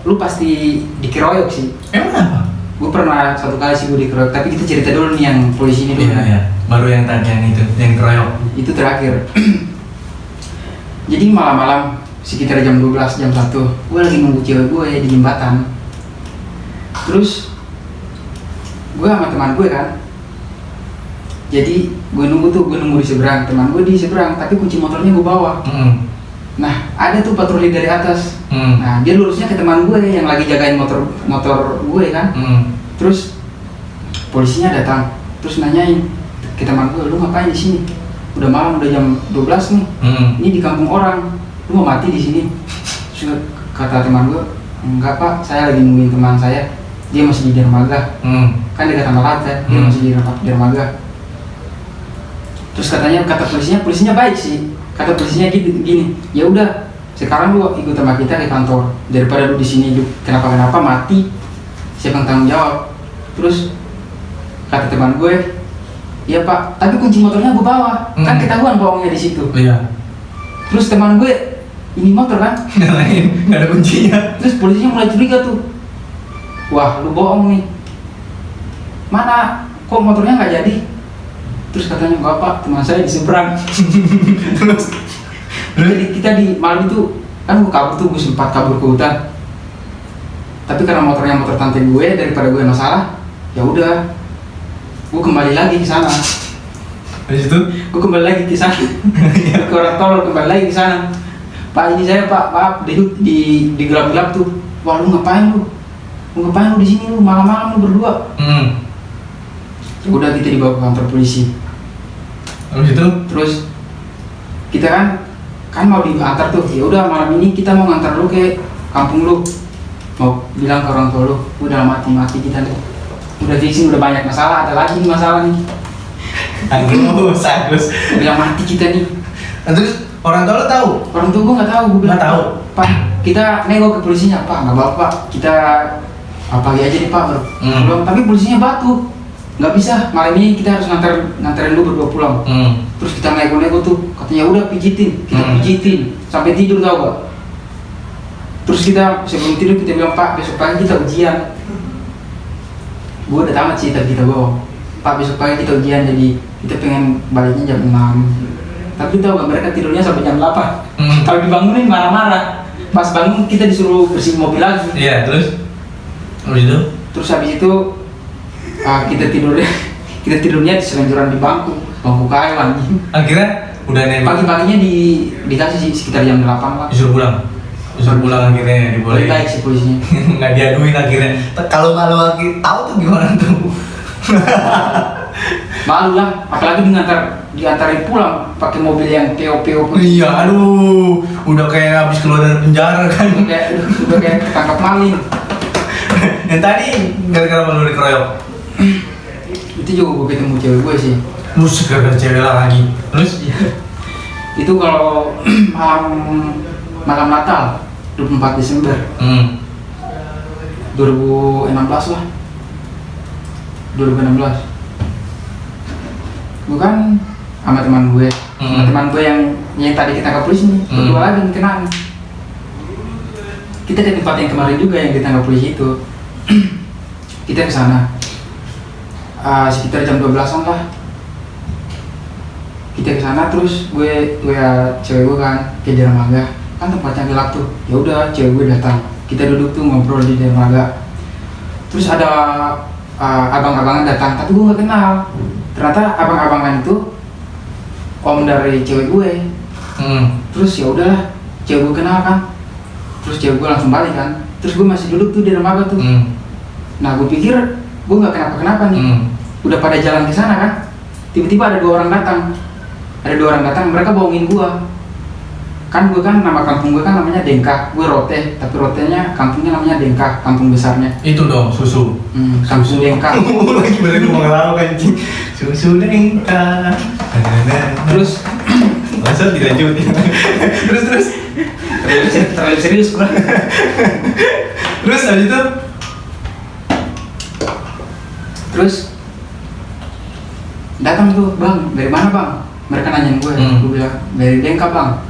Lu pasti dikeroyok sih. emang apa? Gue pernah satu kali sih gue dikeroyok, tapi kita cerita dulu nih yang polisi ini dulu. Iya. Baru yang tadi yang itu, yang keroyok. Itu terakhir. Jadi malam-malam sekitar jam 12, jam 1, gue lagi nunggu cewek gue di jembatan. Terus gue sama teman gue kan, jadi gue nunggu di seberang, teman gue di seberang, tapi kunci motornya gue bawa. Nah ada tuh patroli dari atas. Nah dia lurusnya ke teman gue yang lagi jagain motor gue kan. Terus polisinya datang, terus nanyain ke teman gue, lu ngapain di sini? Udah malam, udah jam 12 nih. Ini di kampung orang, lu mau mati di sini? Terus kata teman gue, enggak pak, saya lagi nungguin teman saya, dia masih di dermaga. Kan dekat sama laut kan, dia masih di dermaga. Terus kata polisinya baik sih. Kata polisinya gini, ya udah, sekarang lu ikut sama kita ke kantor, daripada lu di sini kenapa mati, siapa yang tanggung jawab? Terus kata teman gue, iya pak, tapi kunci motornya gue bawa, kan ketahuan bohongnya di situ. Iya. Terus teman gue ini motor kan, Nggak ada kuncinya. terus polisinya mulai curiga tuh, wah lu bohong nih, mana kok motornya nggak jadi? Terus katanya enggak pak, teman saya di seberang. Terus Jadi kita di malam itu kan gue sempat kabur ke hutan. Tapi karena motornya motor tante gue, daripada gue masalah, ya udah, gue kembali lagi ke sana. habis itu Gue kembali lagi ke sana. Ke orang tolol kembali lagi ke sana. Pak ini saya pak, maaf di gelap-gelap tuh. Wah lu ngapain lu? Lu ngapain lu di sini lu malam-malam lu berdua? Ya udah kita dibawa ke kantor polisi. habis itu Terus kita kan mau diantar tuh, ya udah malam ini kita mau ngantar lu ke kampung lu, mau bilang ke orang tua lu, udah mati kita nih, udah fixing, udah banyak masalah, ada lagi nih masalah nih, Agus. udah mati kita nih. Nah, terus orang tua lo tahu? Orang tua gue nggak tahu, gue bilang Nggak tahu. pak, kita nego ke polisinya, pak nggak apa-apa, kita apa aja nih pak, bro. Belum, tapi polisinya batu, nggak bisa, malam ini kita harus nganterin lu berdua pulang. Terus kita nego-nego tuh, katanya udah pijitin, kita pijitin sampai tidur tau gak. Terus kita sebelum tidur kita bilang, Pak besok pagi kita ujian. Gue udah tamat sih tapi kita bohong. Pak besok pagi kita ujian, jadi kita pengen baliknya jam 6. Tapi tau gak, mereka tidurnya sampai jam 8. Kalau dibangunin marah-marah. Pas bangun kita disuruh bersih mobil lagi. Iya, terus? Habis itu? Terus habis itu kita tidurnya di selonjoran di bangku kayu anjing. Akhirnya udah nembak. Pagi-paginya dikasih sih sekitar jam 8 lah. Disuruh pulang akhirnya dibolehin. Baik sih polisinya. Nggak diaduin akhirnya. Kalau akhir tahu tuh gimana tuh? Malu lah, apalagi diantarin pulang pakai mobil yang PO pun. Iya, aduh, udah kayak habis keluar dari penjara kan. udah kayak ketangkap maling. Yang tadi gara-gara malu dikeroyok. Itu juga gue ketemu cewek gue sih. Musik gara-gara cewek lagi. Terus? Itu kalau malam Natal 24 Desember 2016 lah. 2016 gue kan sama teman gue yang tadi kita ke polisi nih, berdua lagi yang kenaan. Kita ke tempat yang kemarin juga yang ditangkap polisi itu. Kita ke sana sekitar jam 12-an lah. Kita ke sana terus gue cewek gue kan ke dermaga, kan tempatnya gelap tuh. Ya udah cewek gue datang, kita duduk tuh ngobrol di dermaga. Terus ada abang-abangan datang, tapi gue nggak kenal. Ternyata abang-abangan itu om dari cewek gue. Terus ya udahlah, cewek gue kenal kan. Terus cewek gue langsung balik kan. Terus gue masih duduk tuh di dermaga tuh. Nah gue pikir gue nggak kenapa-kenapa nih. Udah pada jalan ke sana kan. Tiba-tiba ada dua orang datang, mereka bohongin gue. Kan gue kan nama kampung gue kan namanya Dengka, gue Rote, tapi Rotenya kampungnya namanya Dengka, kampung besarnya. Itu dong, susu. Kampung Dengka. Lagi berarti mau ngelawak anjing. Susu Dengka. Terus masa dilanjutin. terus. Terlalu serius gue. Terus habis itu datang tuh, bang, dari mana bang? Mereka nanyain gue, gue bilang dari Dengka bang.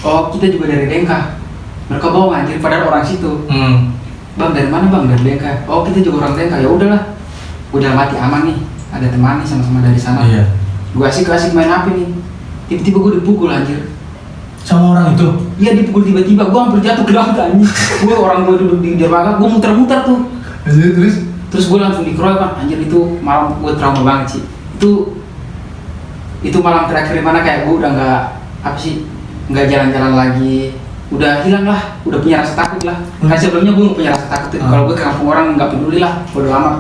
Oh kita juga dari Dengka. Mereka bohong anjir, padahal orang situ. Bang dari mana bang? Dari Dengka. Oh kita juga orang Dengka. Ya udahlah, udah mati aman nih. Ada teman nih sama-sama dari sana. Iya. Gue asik main HP nih. Tiba-tiba gue dipukul anjir. Sama orang itu? Iya dipukul tiba-tiba. Gue hampir jatuh ke lantai anjir. Gue duduk di dermaga, gue muter-muter tuh. Terus gue langsung dikeroyok kan. Anjir itu malam gue trauma banget sih. Itu malam terakhir dimana kayak gue udah nggak jalan-jalan lagi, udah hilang lah, udah punya rasa takut lah. Kan sebelumnya gue nggak punya rasa takut tuh. Kalau gue ke kampung orang nggak peduli lah, bodo amat.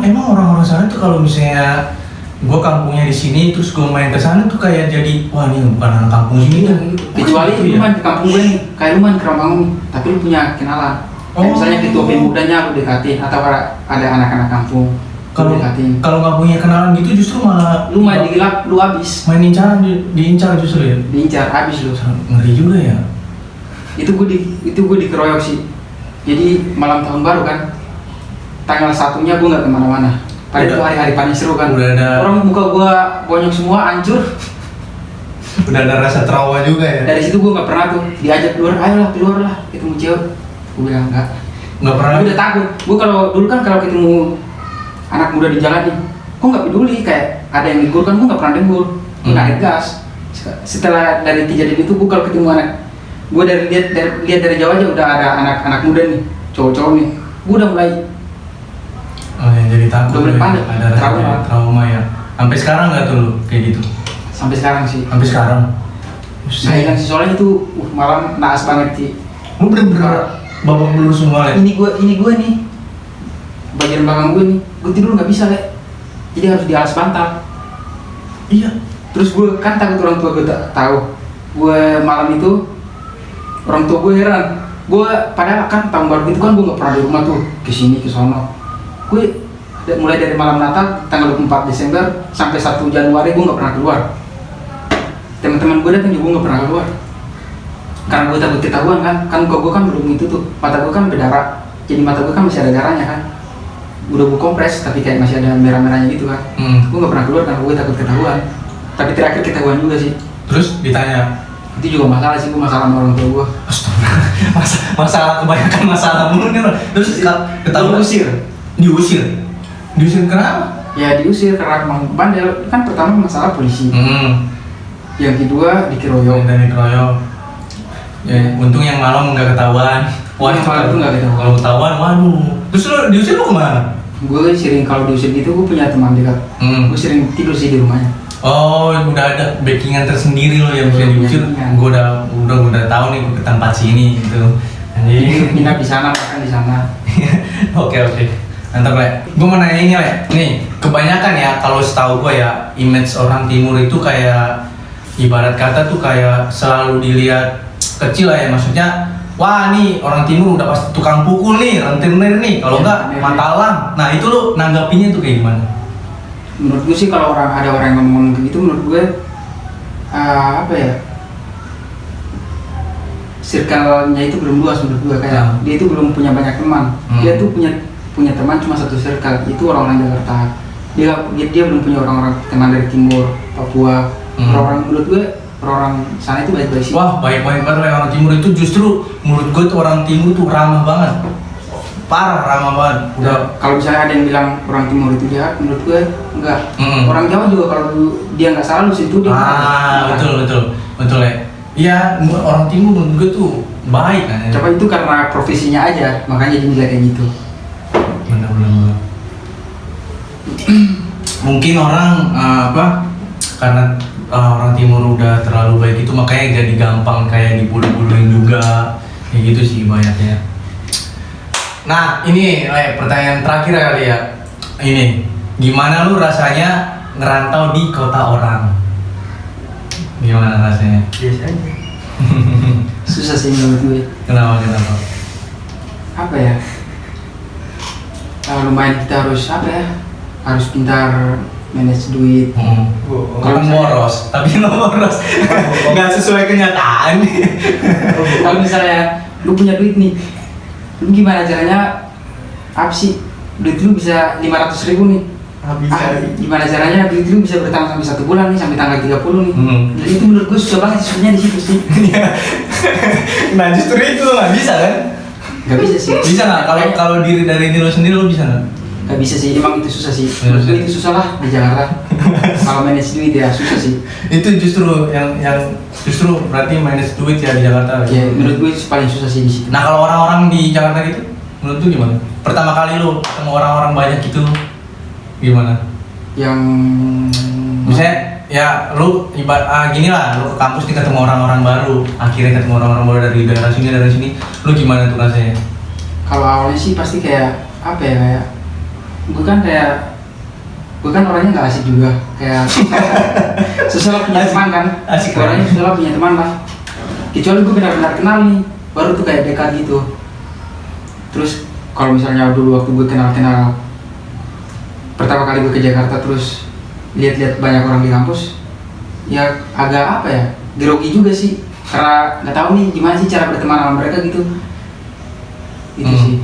Emang orang-orang sana tuh kalau misalnya gue kampungnya di sini terus gue main ke sana tuh kayak jadi wah ini bukan anak kampung sini tuh. Kecuali lu main ke kampung gue nih, kayak lu main ke Rambangun nih, tapi lu punya kenalan. Kayak misalnya ketua pemudanya lu dekatin atau ada anak-anak kampung. Kalau nggak punya kenalan gitu justru malah lu main di gelap, lu abis. Main incaran diincar justru ya. Diincar abis lu. Ngeri juga ya. Itu gue dikeroyok sih. Jadi malam tahun baru kan, tanggal 1-nya gue nggak kemana-mana. Padahal itu hari-hari paling seru kan. Orang muka gue bonyok semua, hancur. Udah ada rasa trauma juga ya. Dari situ gue nggak pernah tuh diajak keluar, ayolah keluar lah ketemu cewek. Gue bilang nggak pernah. Gue udah takut. Gue kalau dulu kan kalau ketemu anak muda di jalan nih, gue nggak peduli, kayak ada yang negur kan gue nggak pernah negur, gue narik gas. Setelah dari kejadian itu gue kalau ketemu anak, gue lihat dari jauh aja udah ada anak muda nih, cowok-cowok nih, gue udah mulai yang jadi takut. Udah mulai panik, ada trauma ya. Sampai sekarang nggak tuh lu kayak gitu? Sampai sekarang sih. Sampai sekarang. Nah hilang sih soalnya itu malam naas banget sih. Lu bener-bener babak belur semua ya? Ini gue nih, bagian belakang gue nih, gue tidur nggak bisa le, jadi harus di alas bantal. Iya. Terus gue kan takut orang tua gue tahu. Gue malam itu orang tua gue heran. Gue padahal kan tahun baru itu kan gue nggak pernah di rumah tuh, kesini ke sono. Gue mulai dari malam Natal tanggal 24 Desember sampai 1 Januari gue nggak pernah keluar. Teman-teman gue datang juga gue nggak pernah keluar. Karena gue takut ketahuan kan muka gue kan belum itu tuh, mata gue kan berdarah, jadi mata gue kan masih ada darahnya kan. udah gue kompres tapi kayak masih ada merah-merahnya gitu kan. Gue nggak pernah keluar karena gue takut ketahuan. Tapi terakhir ketahuan juga sih. Terus ditanya, Itu juga masalah sih, gue masalah sama orang tua gue. astaga, masalah kebanyakan masalah mulu nih. Terus ketahuan diusir kenapa? Ya diusir karena emang bandel. Kan pertama masalah polisi. Yang kedua dikeroyok. Dan dikeroyok. Ya, untung yang malam nggak ketahuan. Wah, Yang malam tuh nggak ketahuan. Kalau ketahuan, waduh. Terus lu diusir lu kemana? Gue sering kalau diusir gitu, gue punya teman dekat. Gue sering tidur sih di rumahnya. Oh, udah ada backingan tersendiri lo yang bisa diusir. Backingan. Gue udah tahu nih gue ke tempat sini gitu. Jadi nginap di sana, makan di sana. Oke. Mantap, Le. Gue mau nanya ini, Le. Nih, kebanyakan ya kalau setahu gue ya, image orang timur itu kayak ibarat kata tuh kayak selalu dilihat kecil lah ya, maksudnya wah nih orang timur udah pasti tukang pukul nih, rentenir nih, kalau enggak matalang. Nah itu lo nanggapinya tuh kayak gimana? Menurut gue sih kalau ada orang yang ngomong begitu, menurut gue apa ya, circle-nya itu belum luas menurut gue. Kayak dia itu belum punya banyak teman. Dia tuh punya teman cuma satu circle, itu orang-orang Jakarta. Dia belum punya orang-orang teman dari timur, Papua. Orang menurut gue orang sana itu baik-baik sih. Wah, baik-baik banget orang timur itu. Justru menurut gue tuh orang timur tuh ramah banget. Parah ramah banget. Udah. Kalau misalnya ada yang bilang orang timur itu jahat, menurut gue enggak. Orang Jawa juga kalau dia nggak salah lu situ dia. Betul ya. Iya, orang timur menurut gue tuh baik kan. Coba itu karena profesinya aja, makanya dia bilang kayak gitu. Benar. Mungkin orang karena orang timur udah terlalu baik itu makanya jadi gampang kayak dibulu-buluin juga, kayak gitu sih banyaknya. Nah ini pertanyaan terakhir kali ya. Ini gimana lu rasanya ngerantau di kota orang? Gimana rasanya? Biasa aja. Susah sih menurut gue. Kenapa? Apa ya? Lumayan kita harus harus pintar manage duit. Kalau boros, tapi boros nggak sesuai kenyataan. Kalau misalnya lu punya duit nih, lu gimana caranya? Apa sih? Duit lu bisa 500.000 nih. Gimana caranya duit lu bisa bertahan sampai 1 bulan nih, sampai tanggal 30 nih. Jadi itu menurut gue susah banget sebenarnya di situ sih. Nah justru itu lo nggak bisa kan? Gak bisa sih. Bisa nggak? Kalau diri lo sendiri lo bisa nggak? Gak bisa sih, emang itu susah sih. Menurut gue itu susah lah di Jakarta. Kalau manage duit ya susah sih. Itu justru yang justru berarti manage duit ya di Jakarta. Ya menurut gue itu paling susah sih di situ. Nah kalau orang-orang di Jakarta gitu, menurut lu gimana? Pertama kali lu ketemu orang-orang banyak gitu, gimana? Yang misalnya ya lu gini lah, lu ke kampus nih ketemu orang-orang baru, akhirnya ketemu orang-orang baru dari daerah sini, lu gimana tuh rasanya? Kalau awalnya sih pasti kayak apa ya, kayak gue kan orangnya nggak asik juga, kayak susah lah punya teman kan. Asik orangnya susah lah punya teman lah, kecuali gue benar-benar kenal nih, baru tuh kayak dekat gitu. Terus kalau misalnya dulu waktu gue kenal pertama kali gue ke Jakarta, terus lihat-lihat banyak orang di kampus, ya agak apa ya, grogi juga sih, karena nggak tahu nih gimana sih cara berteman sama mereka gitu. Itu sih.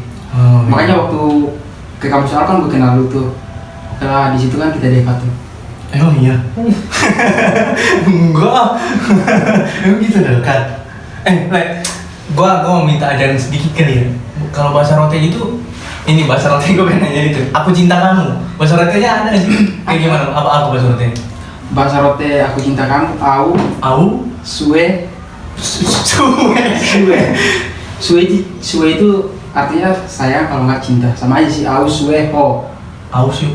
Makanya waktu ke kampus awal kan gue kenal lu tuh. Setelah di situ kan kita dekat tuh. Emang iya? Enggak. Emang gitu dekat. Gua mau minta ajaran sedikit kali ya. Kalau bahasa rote itu, ini bahasa rote gue pengen nanya itu. Aku cinta kamu. Bahasa rotenya ada nggak sih? Kayak gimana? Apa bahasa rote? Bahasa rote aku cinta kamu. Suwe. Suwe itu artinya sayang, kalau nggak cinta. Sama aja sih, suwe ho. Sih.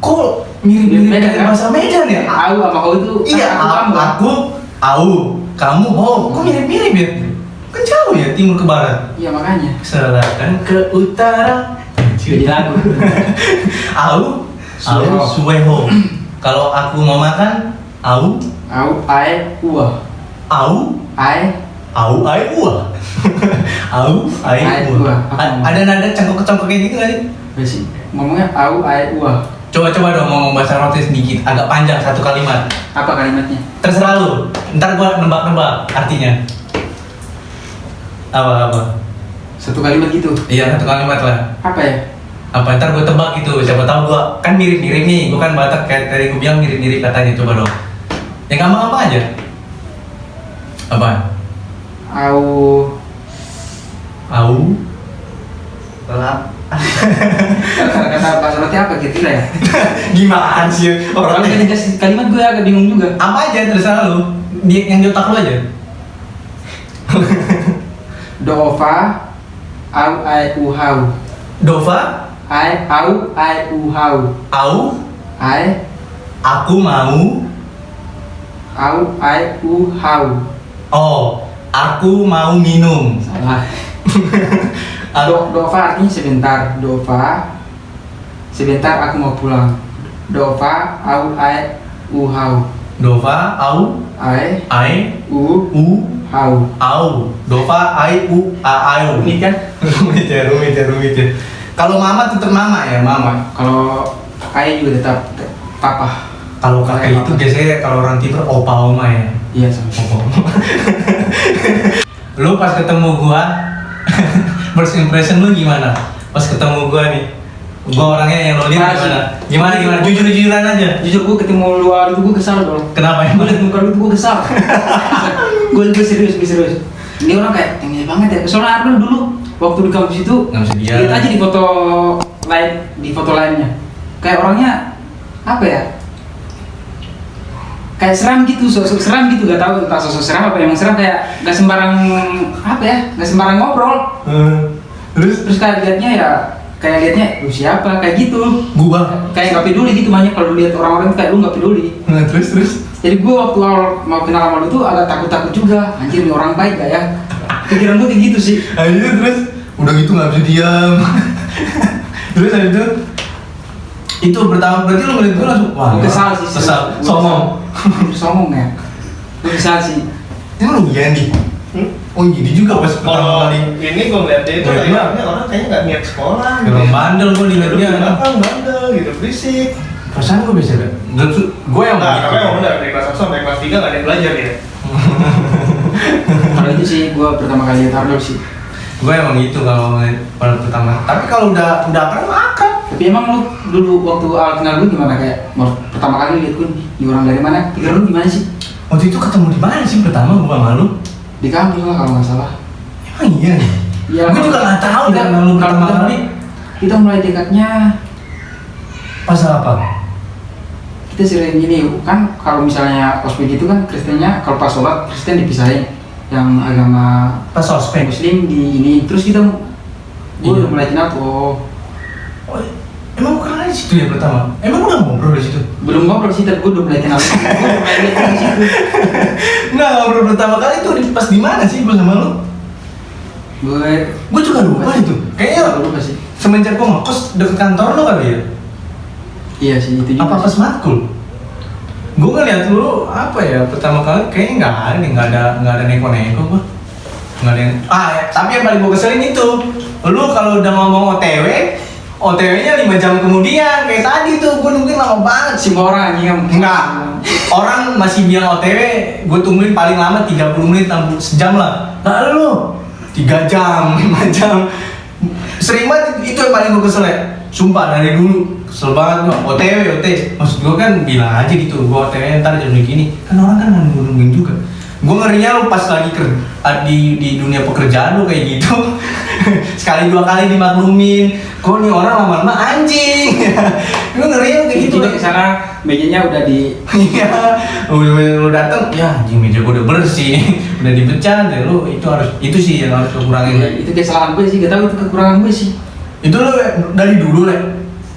Kok mirip-mirip kayak bahasa Medan ya? Sama ho itu. Iya, aku, kamu ho. Kok mirip-mirip ya? Kan jauh ya, timur ke barat. Iya makanya. Selatan ke utara. Jadi lagu. Suwe ho. Kalau aku mau makan, ai uah. Ai uah. Ada nada cengkok-cengkok kayak gitu nggak sih? Besi. Ngomongnya ai uah. Coba dong ngomong bahasa roti sedikit, agak panjang satu kalimat. Apa kalimatnya? Terserah lu. Ntar gua nebak-nebak artinya. Apa? Satu kalimat gitu. Iya, satu kalimat lah. Apa ya? Apa ntar gue tebak gitu, siapa tahu gue kan mirip-mirip nih, gue kan Batak kayak tadi gue bilang mirip-mirip katanya, coba dong. Yang gampang-gampang aja. Apa? Au. Gelap. Kata bahasa roti apa gitu lah ya. Gimana sih Kalau orangnya? dikasih kalimat gue agak bingung juga. Apa aja terserah lu. Yang di otak lu aja. Dova, au ai u hau. Dova, Au ai u hau. au, Ai aku mau. au ai u hau. Oh, aku mau minum. Salah. Dova artinya sebentar. Dova sebentar aku mau pulang. Dova au ai u hau. Dova, au, Ai ai, u u, hau. au. Dova, ai, u, a, au. Rumit kan? rumit ya. Kalau mama tetap mama ya, mama. Kalau ai juga tetap papa. Kalau kakek itu biasanya kalau orang timur opa oma ya. Iya sama. Opa oma. Lu pas ketemu gua, first impression lu gimana? Pas ketemu gua nih, gua orangnya yang lo lihat gimana? Gimana? Jujur-jujuran aja. Jujur gue ketemu luar itu gue kesal dong. Kenapa ya? Gue liat muka lu itu gue kesal. Gue serius. Ini orang kayak tinggi banget ya. Soalnya Arnold dulu waktu di kampus itu Nggak bisa dia. lihat aja di foto lainnya. Kayak orangnya apa ya? Kayak seram gitu, sosok seram gitu, gak tahu entah sosok seram apa emang seram, kayak gak sembarang apa ya, gak sembarang ngobrol. Terus kayak liatnya lu siapa kayak gitu. Gua. Kayak gak peduli gitu, banyak kalau lu lihat orang-orang itu kayak lu gak peduli. Nah, terus. Jadi gue waktu awal mau kenal sama lu tuh agak takut-takut juga. Anjir, ini orang baik gak ya? Pikiran gue kayak gitu sih. Ayo terus. Udah gitu nggak bisa diam. Terus habis itu pertama berarti lu ngeliat gue langsung wah Kesal sih. kesal songong. Songong ya. Gue kesal sih. Emang iya nih. Oh jadi juga pas pertama Kalau kali. ini gue ngeliat dia itu Ngeliat dia. orangnya orang kayaknya nggak niat sekolah. Emang bandel gue dilihat Duduk dia. di belakang bandel gitu, berisik. Perasaan gue biasa kan. Gue yang Nah, begitu. tapi emang benar dari kelas 1 sampai kelas 3 nggak ada yang belajar ya. Kalau itu sih gue pertama kali lihat Arnold sih. Gue emang gitu kalau pada pertama. Tapi kalau udah akrab akrab. Tapi emang lu dulu waktu awal kenal gue gimana, kayak pertama kali lihat gue di orang dari mana? Pikiran lu gimana sih? Waktu itu ketemu di mana sih pertama gue sama lu? Di kampus lah kalau nggak salah. Emang iya nih. Iya. Gue juga nggak tahu Kita- dari lu pertama kita- kali. Kita mulai dekatnya Pas apa? kita sering gini kan, kalau misalnya ospek itu kan Kristennya kalau pas sholat Kristen dipisahin, yang agama Pas ospek. Muslim di ini, terus kita gue Iya. udah mulai kenal. Oh, Emang bukan di situ ya pertama? Emang udah ngobrol di situ? belum ngobrol sih, tapi gue udah mulai kenal. Gue udah mulai lihat di situ. Nggak, ngobrol pertama kali tuh pas di mana sih gue sama lu? Gue juga lupa itu. Kayaknya lupa sih. semenjak gue ngekos deket kantor lu kali ya? Iya sih, itu juga. Apa pas matkul? Gue ngeliat lu apa ya pertama kali kayaknya nggak ada neko-neko gue. Nggak ada yang. Tapi yang paling gue keselin itu, lu kalau udah ngomong OTW-nya 5 jam kemudian kayak tadi tuh gue nungguin lama banget sih. Semua orang anjing yang Enggak. Orang masih bilang OTW, gue tungguin paling lama 30 menit, sejam lah. Nah lu 3 jam, 5 jam. Sering banget itu yang paling gue kesel ya. Sumpah dari dulu kesel banget gue. OTW. Maksud gue kan bilang aja gitu, gue OTW ntar jam segini. Kan orang kan nungguin juga. Gue ngerinya lu pas lagi di dunia pekerjaan lu kayak gitu. Sekali 2 kali dimaklumin. Kok nih orang lama-lama anjing. Gue ngerinya kayak gitu. Tiba ke sana mejanya udah di Iya, lu datang, ya anjing meja gue udah bersih, udah dipecat, ya lu itu sih yang harus lu kurangin. itu kesalahan gue sih, gak tahu itu kekurangan gue sih. Itu lu dari dulu Le?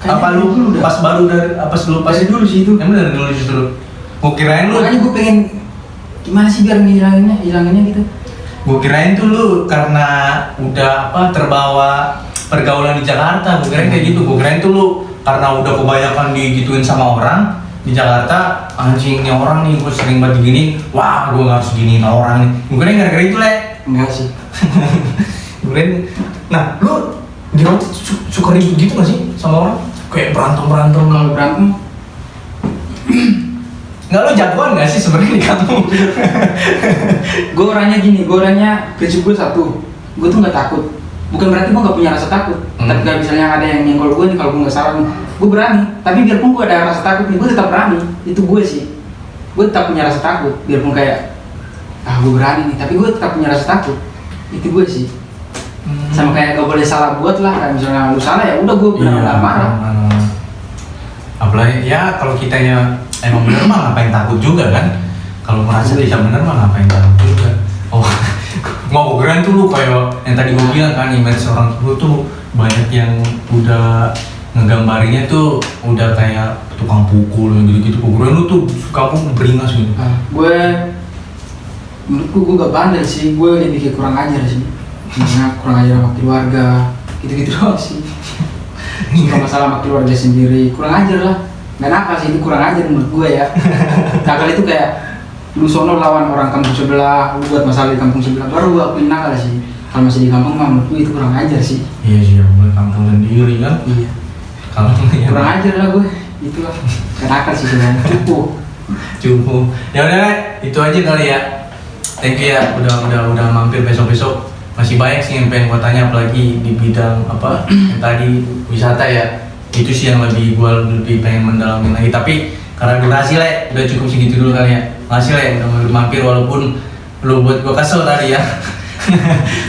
Kayaknya Apa dari lu dulu dah. pas baru dari apa sebelum pas Dari dulu sih itu. Emang dari dulu justru. Gue kirain lu, Makanya gue pengen gimana sih biar ngilanginnya gitu. gue kirain tuh lu karena udah terbawa pergaulan di Jakarta. Gue kirain kayak gitu. Gue kirain tuh lu karena udah kebanyakan digituin sama orang di Jakarta, anjingnya orang nih gue sering banget digini, wah gue gak harus giniin orang nih. Gue kirain gara-gara itu Le. Enggak sih. Nah, lu di waktu suka ribut gitu gak sih sama orang? Kayak berantem. Kalau berantem Nggak, lu jagoan gak sih sebenarnya di kampung? gue orangnya gini, prinsip gue satu, gue tuh nggak takut. bukan berarti gue gak punya rasa takut. Tapi kalau misalnya ada yang nyenggol gue nih, kalau gue nggak salah nih, gue berani. Tapi biarpun gue ada rasa takut nih, gue tetap berani. Itu gue sih. Gue tetap punya rasa takut. Biarpun kayak gue berani nih, tapi gue tetap punya rasa takut. Itu gue sih. Sama kayak gak boleh salah buat lah. Kayak misalnya lu salah ya udah gue benar-benar marah. Apalagi ya kalau kitanya emang bener mah ngapain takut juga kan? Kalau merasa tidak bener mah ngapain takut juga? Oh, mau keren tuh lu kayak yang tadi gue bilang kan, image seorang guru tuh banyak yang udah ngegambarinya tuh udah kayak tukang pukul gitu-gitu. Keren lu tuh suka pun beringas gitu. Menurutku gue gak bandel sih, gue lebih kayak kurang ajar sih. Karena kurang ajar sama keluarga, gitu-gitu doang sih. Suka masalah sama keluarga sendiri, kurang ajar lah. Gak nakal sih, itu kurang ajar menurut gue ya. Nakal itu kayak lu sono lawan orang kampung sebelah, lu buat masalah di kampung sebelah, baru gue akuin nakal sih. Kalau masih di kampung mah menurut gue itu kurang ajar sih. Iya sih, mulai kampung sendiri kan. Iya. Kalau Kurang ajar lah gue, itulah. Gak nakal sih sebenarnya, cukup. Ya udah, itu aja kali ya. Thank you ya, udah mampir besok-besok. Masih banyak sih yang pengen gue tanya, apalagi di bidang apa yang tadi wisata ya. Itu sih yang lebih pengen mendalamin lagi. Tapi karena durasi Le, udah cukup segitu dulu kali ya. Masih Le, udah mampir walaupun lu buat gue kesel tadi ya.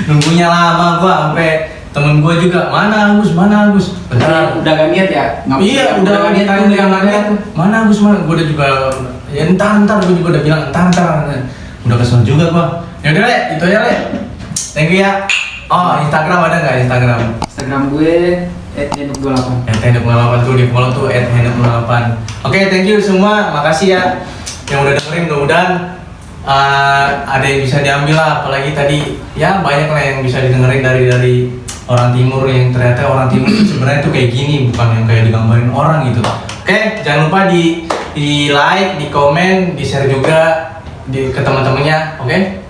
Nunggunya lama gue sampai temen gue juga, mana Agus? Udah gak niat ya? Iya, udah gak niat tuh, mana Agus? Gue udah juga, ya entar, gue juga udah bilang entar. Udah kesel juga gue. Yaudah Le, itu aja Le. Thank you ya. Oh, Instagram ada nggak Instagram? Instagram gue @henduk28. @henduk28 tuh di follow tuh @henduk28. Oke, thank you semua. Makasih ya yang udah dengerin. Mudah-mudahan ada yang bisa diambil lah. Apalagi tadi ya banyak lah yang bisa didengerin dari orang timur, yang ternyata orang timur itu sebenarnya tuh kayak gini, bukan yang kayak digambarin orang gitu. Oke, jangan lupa di like, di komen, di share juga ke teman-temannya. Oke.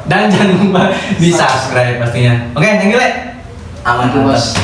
Dan jangan lupa di subscribe pastinya. Oke, thank you Le. Aman Bos.